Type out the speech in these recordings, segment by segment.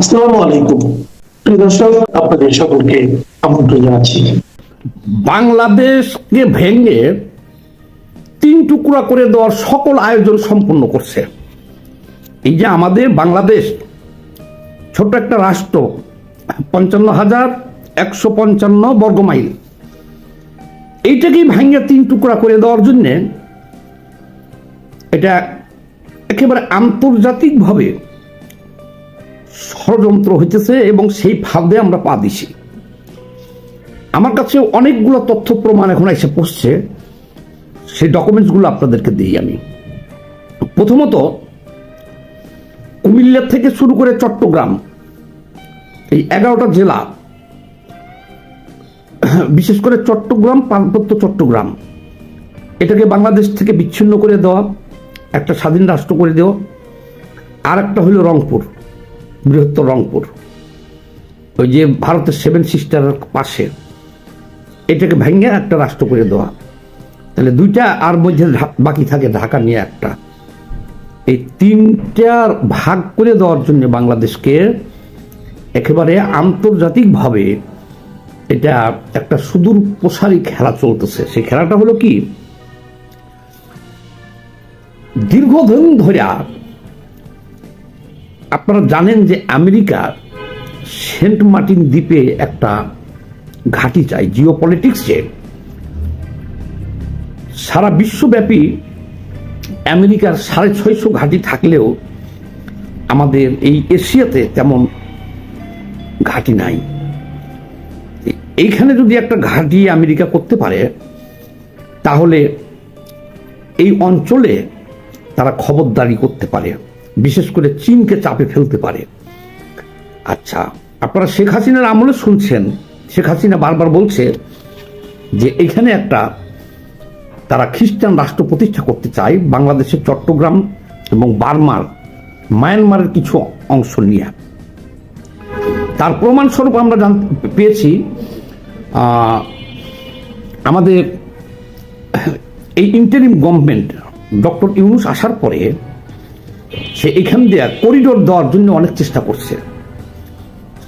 আসসালামু আলাইকুম প্রিয় দর্শক, আপনাদের সকলকে আমন্ত্রণ জানাচ্ছি। বাংলাদেশকে ভেঙে তিন টুকরা করে দেওয়ার সকল আয়োজন সম্পন্ন করছে। এই যে আমাদের বাংলাদেশ ছোট একটা রাষ্ট্র, 55,155 বর্গমাইল, এইটাকেই ভেঙে তিন টুকরা করে দেওয়ার জন্য এটা একেবারে আন্তর্জাতিকভাবে ষড়যন্ত্র হইতেছে এবং সেই ফাঁদে আমরা পা দিছি। আমার কাছে অনেকগুলো তথ্য প্রমাণ এখন এসে পড়ছে, সেই ডকুমেন্টসগুলো আপনাদেরকে দিই আমি। প্রথমত, কুমিল্লা থেকে শুরু করে চট্টগ্রাম, এই 11টা জেলা, বিশেষ করে চট্টগ্রাম, পার্বত্য চট্টগ্রাম, এটাকে বাংলাদেশ থেকে বিচ্ছিন্ন করে দেওয়া, একটা স্বাধীন রাষ্ট্র করে দেওয়া। আর একটা হলো রংপুর, বৃহত্তর রংপুর, ওই যে ভারতের 7 সিস্টারের পাশে, এটাকে ভেঙে একটা রাষ্ট্র করে দেওয়া। তাহলে দুইটা, আর মধ্যে বাকি থাকে ঢাকা নিয়ে একটা। এই তিনটার ভাগ করে দেওয়ার জন্য বাংলাদেশকে একেবারে আন্তর্জাতিকভাবে এটা একটা সুদূর প্রসারী খেলা চলতেছে। সেই খেলাটা হলো কি, দীর্ঘদিন ধরে আপনারা জানেন যে আমেরিকা সেন্ট মার্টিন দ্বীপে একটা ঘাঁটি চাই। জিও পলিটিক্সে সারা বিশ্বব্যাপী আমেরিকার 650 ঘাঁটি থাকলেও আমাদের এই এশিয়াতে তেমন ঘাঁটি নাই। এইখানে যদি একটা ঘাঁটি আমেরিকা করতে পারে, তাহলে এই অঞ্চলে তারা খবরদারি করতে পারে, বিশেষ করে চীনকে চাপে ফেলতে পারে। আচ্ছা, আপনারা শেখ হাসিনার আমলে শুনছেন, শেখ হাসিনা বারবার বলছে যে এখানে একটা তারা খ্রিস্টান রাষ্ট্র প্রতিষ্ঠা করতে চায় বাংলাদেশের চট্টগ্রাম এবং মায়ানমারের কিছু অংশ নিয়ে। তার প্রমাণস্বরূপ আমরা পেয়েছি আমাদের এই ইন্টারিম গভর্নমেন্ট ডক্টর ইউনূস আসার পরে সে এখান দিয়ে করিডোর দেওয়ার জন্য অনেক চেষ্টা করছে।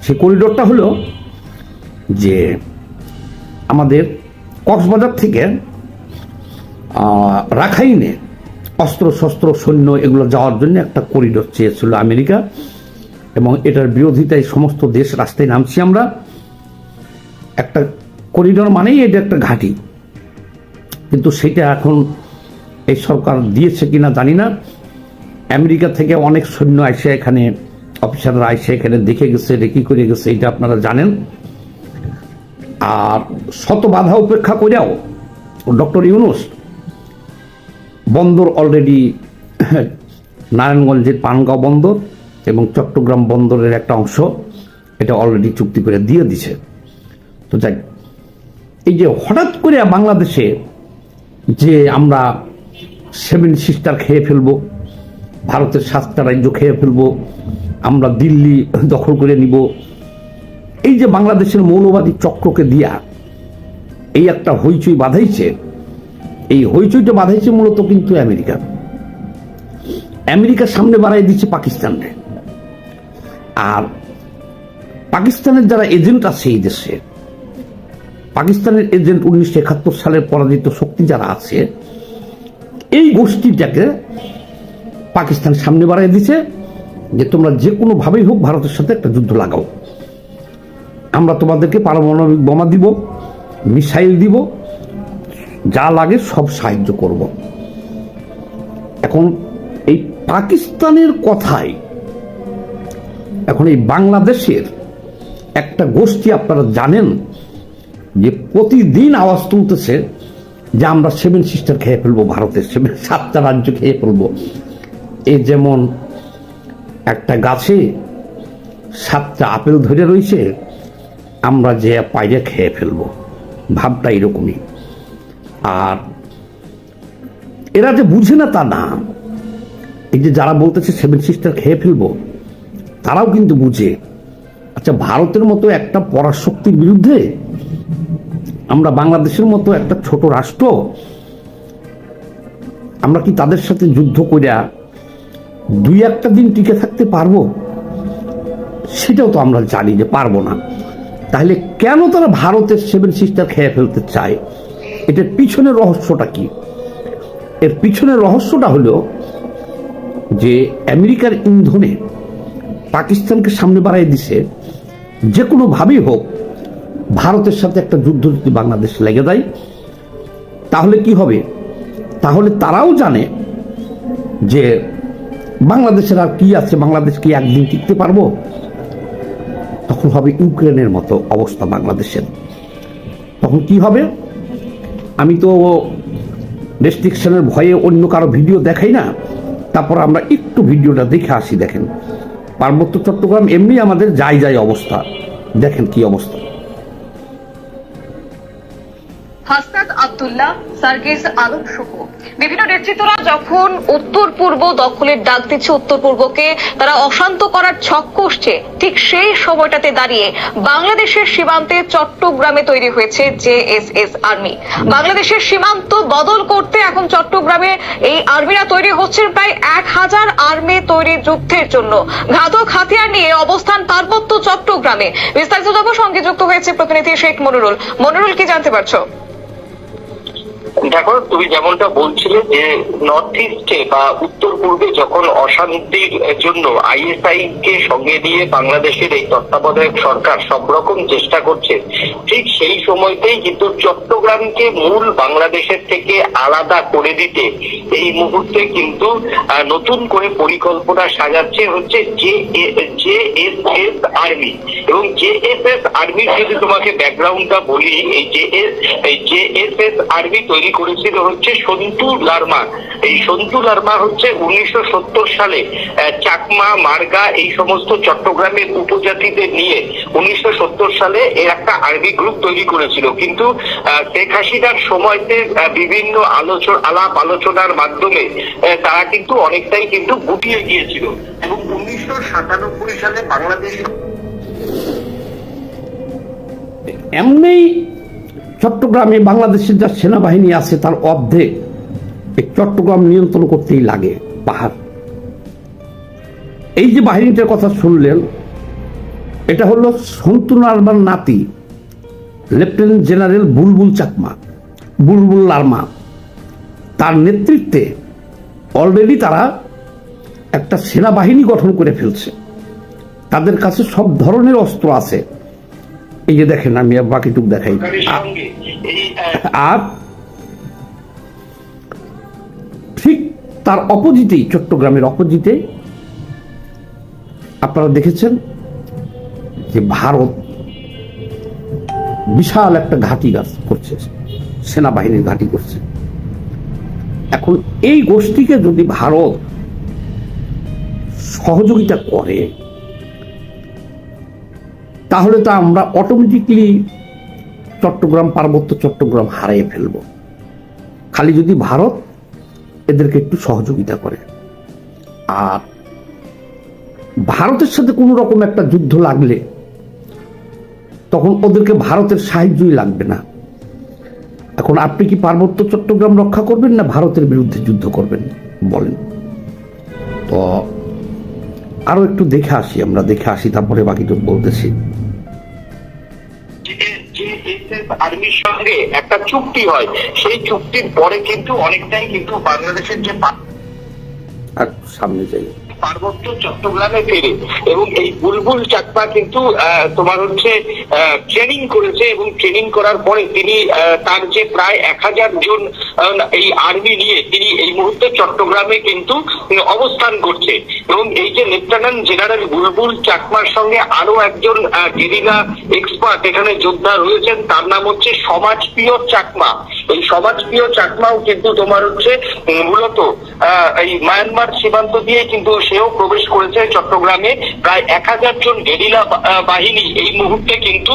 সে করিডোরটা হলো যে আমাদের কক্সবাজার থেকে রাখাইনে অস্ত্র শস্ত্র সৈন্য এগুলো যাওয়ার জন্য একটা করিডোর চেয়েছিল আমেরিকা, এবং এটার বিরোধিতায় সমস্ত দেশ রাস্তায় নামছি আমরা। একটা করিডোর মানেই এটা একটা ঘাঁটি, কিন্তু সেটা এখন এই সরকার দিয়েছে কিনা জানি না। আমেরিকা থেকে অনেক সৈন্য আসে এখানে, অফিসাররা আসে এখানে দেখে গেছে, রেকি করে গেছে, এটা আপনারা জানেন। আর শত বাধা উপেক্ষা করেও ডক্টর ইউনূস বন্দর অলরেডি নারায়ণগঞ্জের পানগাঁও বন্দর এবং চট্টগ্রাম বন্দরের একটা অংশ এটা অলরেডি চুক্তি করে দিয়ে দিছে। তো যাই, এই যে হঠাৎ করে বাংলাদেশে যে আমরা 7 সিস্টার খেয়ে ফেলবো, ভারতের 7টা রাজ্য খেয়ে ফেলবো, আমরা দিল্লি দখল করে নিব, এই যে বাংলাদেশের মৌলবাদী চক্রকে দিয়া এই একটা হইচই বাঁধাইছে, এই হইচইটা বাঁধাইছে মূলত কিন্তু আমেরিকার সামনে বাড়াই দিচ্ছে পাকিস্তানকে। আর পাকিস্তানের যারা এজেন্ট আছে এই দেশে, পাকিস্তানের এজেন্ট 1971 সালের পরাজিত শক্তি যারা আছে, এই গোষ্ঠীটাকে পাকিস্তান সামনে বাড়াই দিচ্ছে যে তোমরা যে কোনো ভাবেই হোক ভারতের সাথে একটা যুদ্ধ লাগাও, আমরা তোমাদেরকে পারমাণবিক বোমা দিব, মিসাইল দিব, যা লাগে সব সাহায্য করব। এখন এই পাকিস্তানের কথাই এখন এই বাংলাদেশের একটা গোষ্ঠী, আপনারা জানেন যে প্রতিদিন আওয়াজ তুলতেছে যে আমরা 7 সিস্টার খেয়ে ফেলবো, ভারতের 7টা রাজ্য খেয়ে ফেলবো। এই যেমন একটা গাছে 7টা আপেল ধরে রয়েছে, আমরা যে পাইরে খেয়ে ফেলবো, ভাবটা এরকমই। আর এরা যে বুঝে না তা না, এই যে যারা বলতেছে 7 সিস্টার খেয়ে ফেলবো, তারাও কিন্তু বুঝে। আচ্ছা, ভারতের মতো একটা পরাশক্তির বিরুদ্ধে আমরা বাংলাদেশের মতো একটা ছোট রাষ্ট্র, আমরা কি তাদের সাথে যুদ্ধ করিয়া 2-1 দিন টিকে থাকতে পারবো? সেটাও তো আমরা জানি যে পারবো না। তাহলে কেন তারা ভারতের 7 সিস্টার খেয়ে ফেলতে চায়? এটার পিছনের রহস্যটা কি? এর পিছনের রহস্যটা হলো যে আমেরিকার ইন্ধনে পাকিস্তানকে সামনে বাড়াই দিছে, যে কোনো ভাবেই হোক ভারতের সাথে একটা যুদ্ধ যদি বাংলাদেশ লেগে যায় তাহলে কি হবে? তাহলে তারাও জানে যে বাংলাদেশের আর কি আছে, বাংলাদেশ কি একদিন টিকতে পারবো? তখন হবে ইউক্রেনের মতো অবস্থা বাংলাদেশের। তখন কি হবে? আমি তো রেস্ট্রিকশনের ভয়ে অন্য কারো ভিডিও দেখাই না, তারপর আমরা একটু ভিডিওটা দেখে আসি। দেখেন পার্বত্য চট্টগ্রাম এমনি আমাদের যাই অবস্থা, দেখেন কি অবস্থা। হাসনাত আব্দুল্লাহ, সার্গিস আলম সহ বিভিন্ন নেতৃত্বরা যখন উত্তর পূর্ব দখলের ডাক দিচ্ছে, উত্তর পূর্বকে তারা অশান্ত করার ছক কষছে, ঠিক সেই সময়টাতে দাঁড়িয়ে বাংলাদেশের সীমান্তে চট্টগ্রামে তৈরি হয়েছে জেএসএস আর্মি। বাংলাদেশের সীমান্ত বদল করতে এখন চট্টগ্রামে এই আর্মিরা তৈরি হচ্ছে। প্রায় 1000 আর্মি তৈরি যুদ্ধের জন্য ঘাতক হাতিয়ার নিয়ে অবস্থান পার্বত্য চট্টগ্রামে। বিস্তারিত তথ্য সঙ্গে যুক্ত হয়েছে প্রতিনিধি শেখ মনিরুল। মনিরুল, কি জানতে পারছো? দেখো, তুমি যেমনটা বলছিলে যে নর্থ ইস্টে বা উত্তর পূর্বে যখন অশান্তির জন্য আইএসআই কে সঙ্গে নিয়ে বাংলাদেশের এই তত্ত্বাবধায়ক সরকার সব রকম চেষ্টা করছে, ঠিক সেই সময়তেই কিন্তু চট্টগ্রামকে মূল বাংলাদেশের থেকে আলাদা করে দিতে এই মুহূর্তে কিন্তু নতুন করে পরিকল্পনা সাজাচ্ছে হচ্ছে জেএসএস আর্মি। এবং জেএসএস আর্মির যদি তোমাকে ব্যাকগ্রাউন্ডটা বলি, এই জেএসএস আর্মি তৈরি করেছিল হচ্ছে সন্তু লারমা। এই সন্তু লারমা হচ্ছে 1970 সালে চাকমা, মার্গা এই সমস্ত চট্টগ্রামের উপজাতিদের নিয়ে 1970 সালে এর একটা আর্মি গ্রুপ তৈরি করেছিল। কিন্তু শেখ হাসিনার সময়তে বিভিন্ন আলাপ আলোচনার মাধ্যমে তারা কিন্তু অনেকটাই কিন্তু গুটিয়ে গিয়েছিল এবং 1997 সালে বাংলাদেশ এমনি চট্টগ্রামে বাংলাদেশের যা সেনাবাহিনী আছে তার অর্ধেক এই চট্টগ্রাম নিয়ন্ত্রণ করতেই লাগে পাহাড়। এই যে বাহিনীটার কথা শুনলেন, এটা হলো সন্তু লারমার নাতি লেফটেন্যান্ট জেনারেল বুলবুল লারমা। তার নেতৃত্বে অলরেডি তারা একটা সেনাবাহিনী গঠন করে ফেলছে। তাদের কাছে সব ধরনের অস্ত্র আছে। এই যে দেখেন, আমি বাকিটুক দেখাই। আর ঠিক তার অপোজিটেই, চট্টগ্রামের অপোজিটে আপনারা দেখেছেন যে ভারত বিশাল একটা ঘাঁটি করছে, সেনাবাহিনীর ঘাঁটি করছে। এখন এই গোষ্ঠীকে যদি ভারত সহযোগিতা করে তাহলে তো আমরা অটোমেটিকলি পার্বত্য চট্টগ্রাম হারিয়ে ফেলব। খালি যদি ভারত এদেরকে একটু সহযোগিতা করে। আর ভারতের সাথে কোনো রকম একটা যুদ্ধ লাগলে তখন ওদেরকে ভারতের সাহায্যই লাগবে না। এখন আপনি কি পার্বত্য চট্টগ্রাম রক্ষা করবেন না ভারতের বিরুদ্ধে যুদ্ধ করবেন বলেন? তো আরো একটু দেখে আসি, তারপরে বাকিটুকু বলতেছি। আর্মির সঙ্গে একটা চুক্তি হয়, সেই চুক্তির পরে কিন্তু অনেকটাই কিন্তু বাংলাদেশের যে সামনে যাই পার্বত্য চট্টগ্রামে ফেরে এবং এই বুলবুল চাকমা কিন্তু তোমার হচ্ছে ট্রেনিং করেছে এবং ট্রেনিং করার পরে তিনি তার যে প্রায় 1000 জন এই আর্মি নিয়ে তিনি এই মুহূর্তে চট্টগ্রামে কিন্তু অবস্থান করছে। এবং এই যে লেফটেন্যান্ট জেনারেল বুলবুল চাকমার সঙ্গে আরো একজন গেরিলা এক্সপার্ট এখানে যোদ্ধা রয়েছেন, তার নাম হচ্ছে সমাজপ্রিয় চাকমা। এই সমাজপ্রিয় চাকমাও কিন্তু তোমার হচ্ছে মূলত এই মায়ানমার সীমান্ত দিয়ে কিন্তু সেও প্রবেশ করেছে চট্টগ্রামে। প্রায় 1000 জন গেরিলা বাহিনী এই মুহূর্তে কিন্তু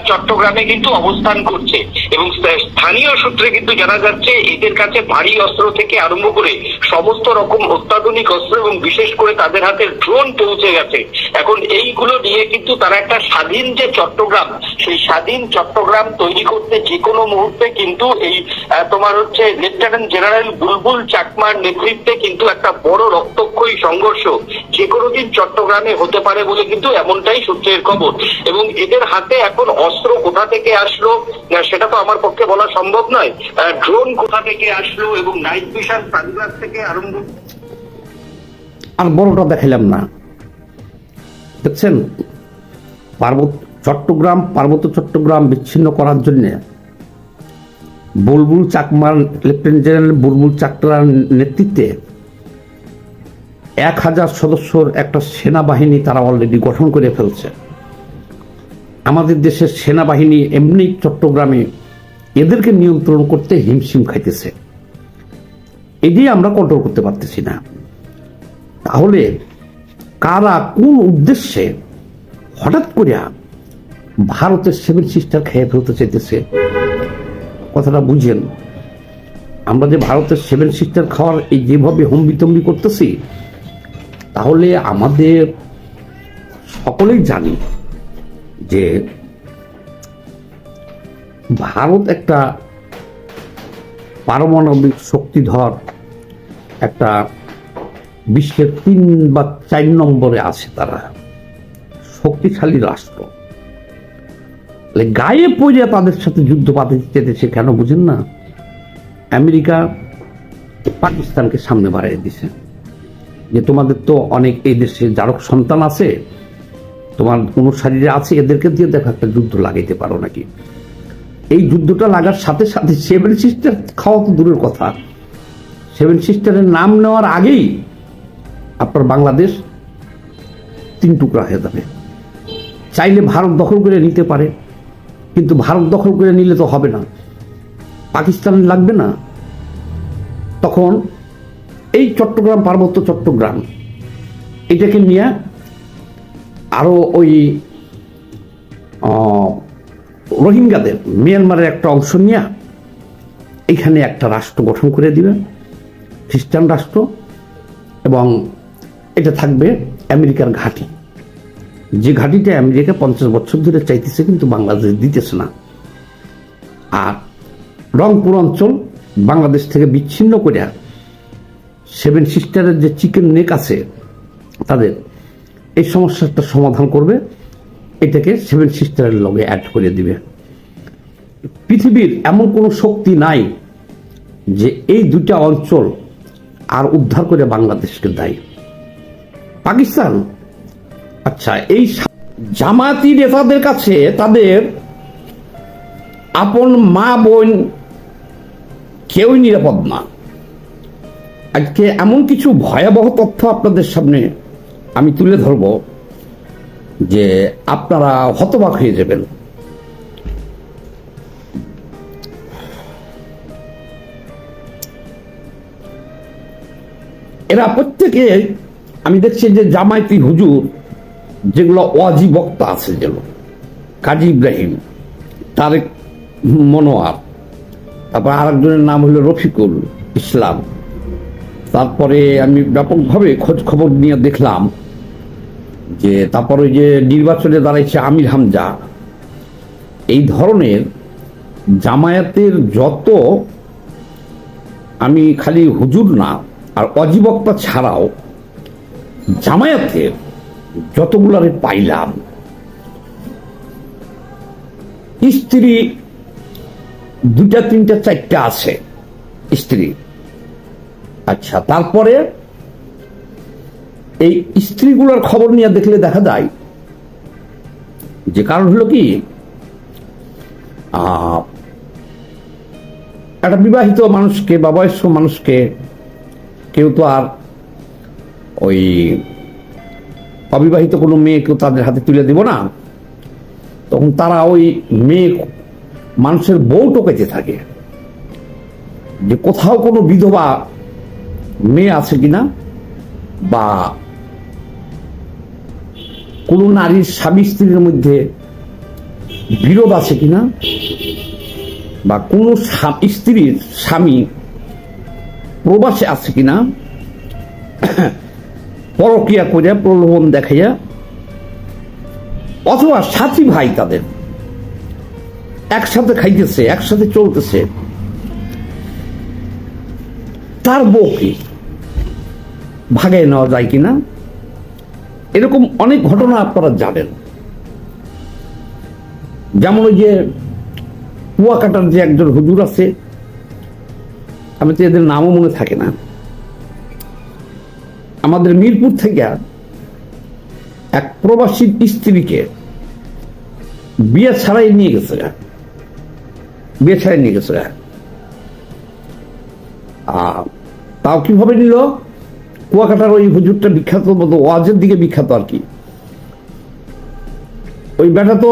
চট্টগ্রামে কিন্তু অবস্থান করছে এবং স্থানীয় সূত্রে কিন্তু জানা যাচ্ছে এদের কাছে ভারী অস্ত্র থেকে আরম্ভ করে সমস্ত রকম অত্যাধুনিক অস্ত্র এবং বিশেষ করে তাদের হাতে ড্রোন পৌঁছে গেছে। এখন এইগুলো নিয়ে কিন্তু তারা একটা স্বাধীন যে চট্টগ্রাম, সেই স্বাধীন চট্টগ্রাম তৈরি করতে যে কোনো মুহূর্তে কিন্তু এই তোমার হচ্ছে লেফটেন্যান্ট জেনারেল বুলবুল চাকমার নেতৃত্বে কিন্তু একটা বড় রক্তক্ষয়ী সংঘর্ষ সংঘর্ষ যে কোনো দিন চট্টগ্রামে হতে পারে বলে কিন্তু এমনটাই সূত্রের খবর। এবং এদের হাতে এখন অস্ত্র কোথা থেকে আসলো সেটা তো আমার পক্ষে বলা সম্ভব নয়। ড্রোন কোথা থেকে আসলো এবং নাইট ভিশন সানগ্লাস থেকে আরম্ভ, আর বড়টা দেখাইলাম না, দেখছেন পার্বত্য চট্টগ্রাম বিচ্ছিন্ন করার জন্য বুলবুল চাকমার, লেফটেন্যান্ট জেনারেল বুলবুল চাকমার নেতৃত্বে 1000 সদস্যর একটা সেনাবাহিনী তারা অলরেডি গঠন করে ফেলছে। আমাদের দেশের সেনাবাহিনী এমনি চট্টগ্রামে এদেরকে নিয়ন্ত্রণ করতে হিমশিম খাইতেছে, এটি আমরা কন্ট্রোল করতে পারতেছি না। তাহলে কারা কোন উদ্দেশ্যে হঠাৎ করে ভারতের 7 সিস্টার খেয়ে ফেলতে চাইতেছে, কথাটা বুঝেন। আমরা যে ভারতের 7 সিস্টার খাওয়ার এই যেভাবে হম্বিতম্বি করতেছি, তাহলে আমাদের সকলেই জানি যে ভারত একটা পারমাণবিক শক্তিধর, একটা বিশ্বের 3 বা 4 নম্বরে আছে, তারা শক্তিশালী রাষ্ট্র। গায়ে পড়ে তাদের সাথে যুদ্ধ পাতে চেতেছে কেন বুঝেন না? আমেরিকা পাকিস্তানকে সামনে বাড়িয়ে দিছে যে তোমাদের তো অনেক এই দেশে জারক সন্তান আছে, তোমার অনুসারীরা আছে, এদেরকে দিয়ে দেখো একটা যুদ্ধ লাগাইতে পারো নাকি। এই যুদ্ধটা লাগার সাথে সাথে 7 সিস্টার খাওয়া তো দূরের কথা, 7 সিস্টারের নাম নেওয়ার আগেই আপনার বাংলাদেশ 3 টুকরা হয়ে যাবে। চাইলে ভারত দখল করে নিতে পারে, কিন্তু ভারত দখল করে নিলে তো হবে না, পাকিস্তান লাগবে না। তখন এই চট্টগ্রাম, পার্বত্য চট্টগ্রাম, এটাকে নিয়ে আরো ওই রোহিঙ্গাদের মিয়ানমারের একটা অংশ নিয়ে এখানে একটা রাষ্ট্র গঠন করে দিবে, খ্রিস্টান রাষ্ট্র, এবং এটা থাকবে আমেরিকার ঘাঁটি, যে ঘাঁটিটা আমেরিকা 50 বছর ধরে চাইতেছে কিন্তু বাংলাদেশ দিতেছে না। আর রংপুর অঞ্চল বাংলাদেশ থেকে বিচ্ছিন্ন করে 7 সিস্টারের যে চিকেন নেক আছে তাদের এই সমস্যাটা সমাধান করবে, এটাকে 7 সিস্টারের লগে অ্যাড করে দিবে। পৃথিবীর এমন কোনো শক্তি নাই যে এই 2টা অঞ্চল আর উদ্ধার করে বাংলাদেশকে দেয়। পাকিস্তান, আচ্ছা, এই জামায়াতি নেতাদের কাছে তাদের আপন মা বোন কেউই নিরাপদ না। আজকে এমন কিছু ভয়াবহ তথ্য আপনাদের সামনে আমি তুলে ধরব যে আপনারা হতবাক হয়ে যাবেন। এরা প্রত্যেকে, আমি দেখছি যে জামায়াতি হুজুর যেগুলো ওয়াজি বক্তা আছে, যেগুলো কাজী ইব্রাহিম, তারেক মনোয়ার, তারপর আরেকজনের নাম হলো রফিকুল ইসলাম, তারপরে আমি ব্যাপকভাবে খোঁজ খবর নিয়ে দেখলাম যে তারপরে যে নির্বাচনে দাঁড়াইছে আমির হামজা, এই ধরনের জামায়াতের যত, আমি খালি হুজুর না আর অজিবক্তা ছাড়াও জামায়াতের যতগুলারে পাইলাম, স্ত্রী 2টা 3টা 4টা আছে স্ত্রী। আচ্ছা, তারপরে এই স্ত্রীগুলোর খবর নিয়ে দেখলে দেখা যায় যে কারণ হলো কি, একটা বিবাহিত মানুষকে বা বয়স্ক মানুষকে কেউ তো আর ওই অবিবাহিত কোনো মেয়েকেও তাদের হাতে তুলে দিব না, তখন তারা ওই মেয়ে মানুষের বউ টোকাইতে থাকে যে কোথাও কোনো বিধবা মেয়ে আছে কিনা, বা কোনো নারীর স্বামী স্ত্রীর মধ্যে বিরোধ আছে কিনা, বা কোনো স্ত্রীর স্বামী প্রবাসে আছে কিনা, পরকিয়া করে প্রলোভন দেখাইয়া, অথবা সাথী ভাই তাদের একসাথে খাইতেছে, একসাথে চলতেছে, তার বউ কি ভাগায় নেওয়া যায় কিনা, এরকম অনেক ঘটনা আপনারা জানেন। যেমন ওই যে কুয়াকাটার যে একজন হুজুর আছে, আমি তো এদের নামও মনে থাকে না, আমাদের মিরপুর থেকে এক প্রবাসী স্ত্রীকে বিয়ে ছাড়াই নিয়ে গেছে, তাও কিভাবে নিল? কুয়াকাটার ওই হুজুরটা বিখ্যাত, ওয়াজের দিকে বিখ্যাত আর কি। ওই বেটা তো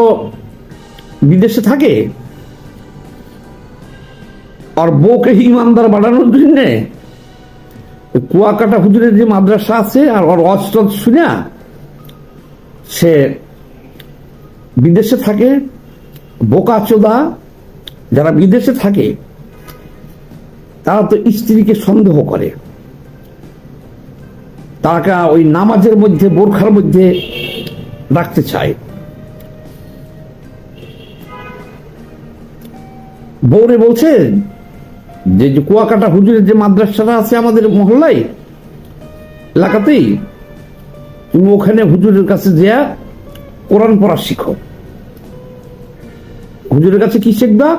বিদেশে থাকে, আর বউকে ইমানদার বানানোর জন্য কুয়াকাটা হুজুরের যে মাদ্রাসা আছে আর ওর ওয়াজ শুনে সে বিদেশে থাকে। বোকা চোদা যারা বিদেশে থাকে তারা তো স্ত্রীকে সন্দেহ করে, তারা ওই নামাজের মধ্যে বোরখার মধ্যে রাখতে চায়। বউরে বলছে যে কুয়াকাটা হুজুরের যে মাদ্রাসাটা আছে আমাদের মহল্লায় এলাকাতেই, তুমি ওখানে হুজুরের কাছে যা কোরআন পড়া শিখো। হুজুরের কাছে কি শিখবা?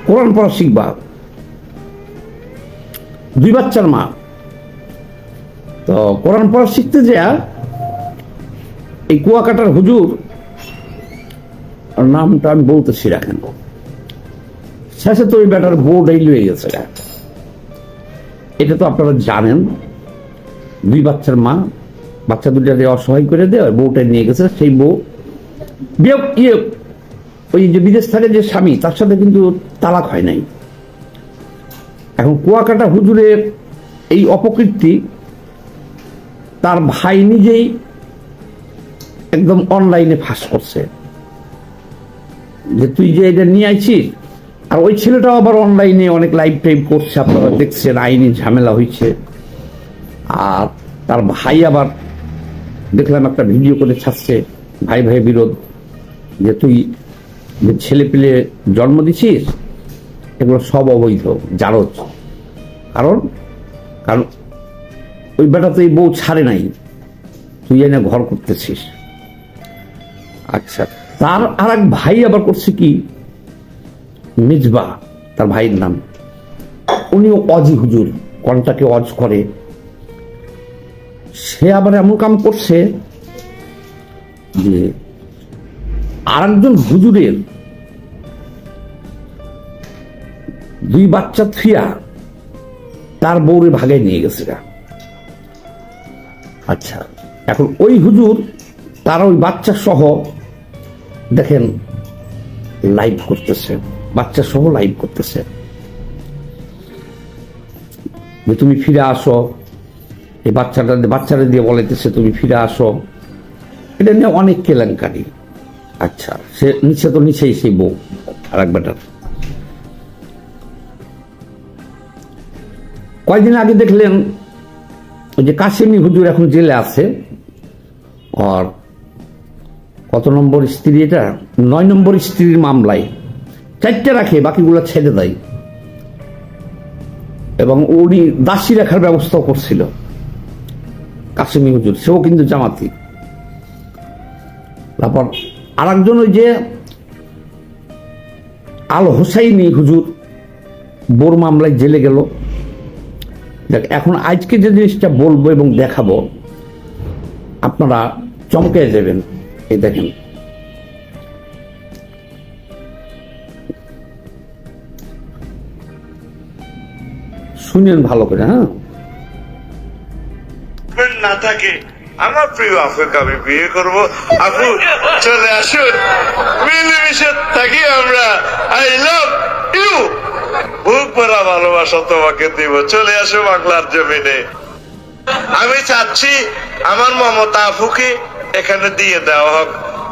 কোরআন পড়া শিখবা। 2 বাচ্চার মা তো কোরআন পড়া শিখতে যা এই কুয়াকাটার হুজুর, নামটা আমি বলতেছি রাখেন, শেষে তো ওই ব্যাটার বউটাই লয়ে গেছে। এটা তো আপনারা জানেন, 2 বাচ্চার মা, বাচ্চা দুটাকে অসহায় করে দেয়, বউটাই নিয়ে গেছে। সেই বউ ওই যে বিদেশ থাকে যে স্বামী, তার সাথে কিন্তু তালাক হয় নাই। এখন কুয়াকাটা হুজুরের এই অপকীর্তি তার ভাই নিজেই একদম অনলাইনে ফাঁস করছে যে তুই যে এটা নিয়ে আইছিস। আর ওই ছেলেটাও আবার অনলাইনে অনেক লাইভ টাইপ করছে, আপনারা দেখছেন, আইনি ঝামেলা হয়েছে। আর তার ভাই আবার দেখলাম একটা ভিডিও করে ছাড়ছে, ভাই ভাই বিরোধ, যে তুই যে ছেলে পেলে জন্ম দিছিস এগুলো সব অবৈধ, জারজ। কারণ ওই বেটা তো এই বউ ছাড়ে নাই, তুই এনে ঘর করতেছিস। আচ্ছা, তার আর এক ভাই আবার করছে কি, মিজবা তার ভাইয়ের নাম, উনিও অজি হুজুর, কন্টাকে অজ করে। সে আবার এমন কাম করছে যে আরেকজন হুজুরের 2 বাচ্চা থিয়া তার বউরে ভাগায় নিয়ে গেছে। আচ্ছা, এখন ওই হুজুর তার ওই বাচ্চা সহ দেখেন লাইভ করতেছে, বাচ্চা সহ লাইভ করতেছে যে তুমি ফিরে আসো, এই বাচ্চারা দিয়ে বলাইতেছে তুমি ফিরে আসো। এটা নিয়ে অনেক কেলেঙ্কারি। আচ্ছা, সে নিচে তো নিচেই সেই বউ আর এক বেটার। কয়েকদিন আগে দেখলেন ওই যে কাশেমি হুজুর এখন জেলে আছে, আর কত নম্বর স্ত্রী, এটা 9 নম্বর স্ত্রীর মামলায় 4টে রাখে, বাকিগুলো ছেড়ে দেয়। এবং উনি দাসী রাখার ব্যবস্থাও করছিল কাশেমি হুজুর, সেও কিন্তু জামাতি। তারপর আর একজন ওই যে আল হোসাইনি হুজুর বোর মামলায় জেলে গেল। দেখ, এখন আজকে যে জিনিসটা বলবো এবং দেখাবো আপনারা চমকে যাবেন। এই দেখেন, শুনেন ভালো করে। হ্যাঁ, না থাকে আমার প্রিয় আপুকে আমি বিয়ে করব। আপু চলে আসুন, মিলেমিশে থাকি আমরা। আই লাভ ইউ, বুক ভরা ভালোবাসা তোমাকে দিব। চলে আসো বাংলার জমিনে। আমি চাচ্ছি আমার মমতা আপুকে এখানে দিয়ে দেওয়া হোক।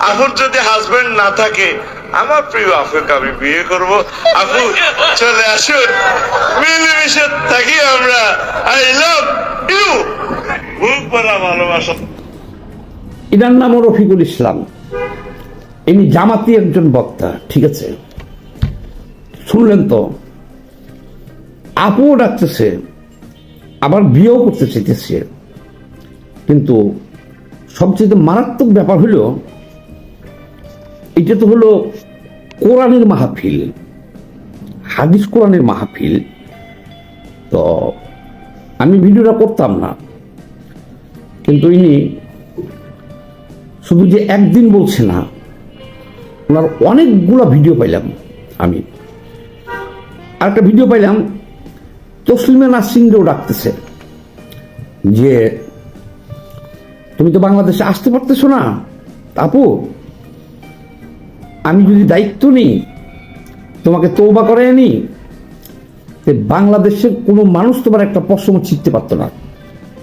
আপুর যদি হাজবেন্ড না থাকে আমার প্রিয় আপুকে আমি বিয়ে করব। আপু চলে আসুন, মিলেমিশে থাকি আমরা। আই লাভ ইউ, বুক ভরা ভালোবাসা। এনার নাম রফিকুল ইসলাম, ইনি জামাতি একজন বক্তা। ঠিক আছে, শুনলেন তো, আপুও ডাকতেছে, আবার বিয়েও করতে চাইতেছে। কিন্তু সবচেয়ে মারাত্মক ব্যাপার হলো এটা তো হলো কোরআনের মাহফিল, হাদিস কোরআনের মাহফিল। তো আমি ভিডিওটা করতাম না, কিন্তু ইনি শুধু যে একদিন বলছে না, ওনার অনেকগুলো ভিডিও পাইলাম। আমি আরেকটা ভিডিও পাইলাম, তসলিমা নাসরিনকেও ডাকতেছে যে তুমি তো বাংলাদেশে আসতে পারতেছো না আপু, আমি যদি দায়িত্ব নিই, তোমাকে তওবা করে আনি, বাংলাদেশের কোনো মানুষ তোমার একটা পশম ছিঁড়তে পারতো না।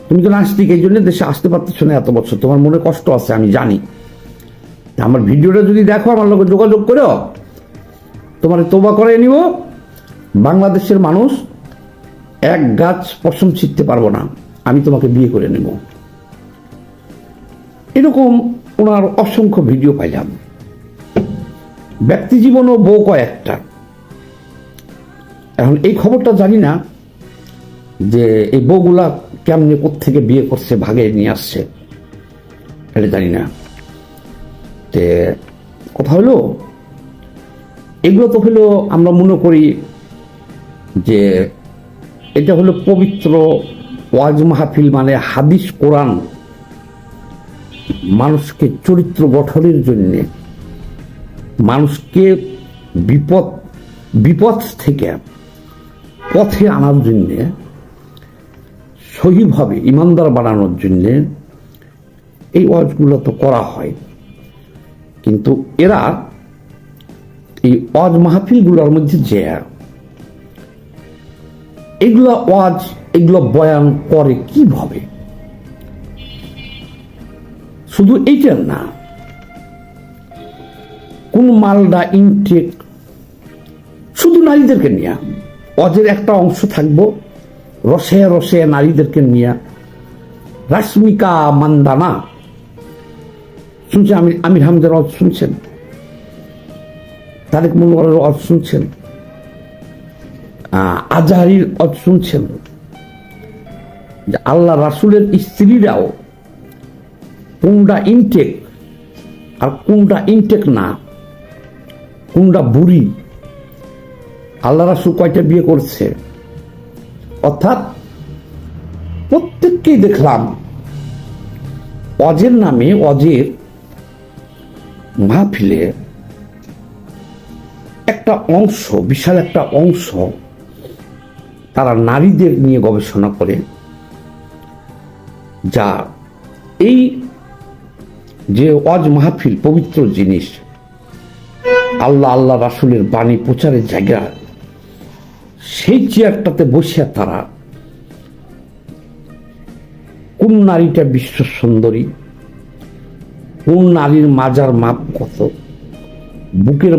তুমি তো নাস্তিক, এই জন্য দেশে আসতে পারতেছো না এত বছর, তোমার মনে কষ্ট আছে আমি জানি। আমার ভিডিওটা যদি দেখো, আমার লোক যোগাযোগ করো, তোমার তওবা করে নিব, বাংলাদেশের মানুষ এক গাছ পশম ছিঁড়তে পারবো না, আমি তোমাকে বিয়ে করে নেব। এরকম ওনার অসংখ্য ভিডিও পাইলাম। ব্যক্তি জীবনও বউ কয়েকটা। এখন এই খবরটা জানি না যে এই বউগুলা কেমনে কোত্থেকে বিয়ে করছে, ভাগে নিয়ে আসছে, এটা জানি না। তে কথা হলো, এগুলো তো হলো আমরা মনে করি যে এটা হলো পবিত্র ওয়াজ মাহফিল, মানে হাদিস কোরআন মানুষকে চরিত্র গঠনের জন্য, মানুষকে বিপদ থেকে পথে আনার জন্য, সহিভাবে ইমানদার বানানোর জন্য এই ওয়াজগুলো তো করা হয়। কিন্তু এরা এই ওয়াজ মাহফিলগুলোর মধ্যে যে এগুলো ওয়াজ, এগুলো বয়ান করে কিভাবে, শুধু এইটার না, কোন মালদা ইনটেক শুধু নারীদেরকে নিয়ে ওয়াজের একটা অংশ থাকবো, রসে রসে নারীদেরকে নিয়ে। রাশ্মিকা মান্দানা শুনছেন, আমির হামজার ওয়াজ শুনছেন, তারেক মনোয়ারের ওয়াজ শুনছেন, আজহারির ওয়াজ শুনছেন, যে আল্লাহ রাসূলের স্ত্রীরাও কোনটা ইনটেক আর কোনটা ইনটেক না, কোনটা বুড়ি, আল্লাহ রাসূল কয়টা বিয়ে করছে। অর্থাৎ প্রত্যেককেই দেখলাম ওয়াজের নামে, ওয়াজের মাহফিলে একটা অংশ, বিশাল একটা অংশ তারা নারীদের নিয়ে গবেষণা করে, যা এই যে ওয়াজ মাহফিল পবিত্র জিনিস, আল্লাহ রাসূলের বাণী প্রচারের জায়গা, সেই চেয়ারটাতে বসে তারা কোন নারীটা বিশ্ব সুন্দরী, কোন নারীর মাজার মাপ কত, বুকের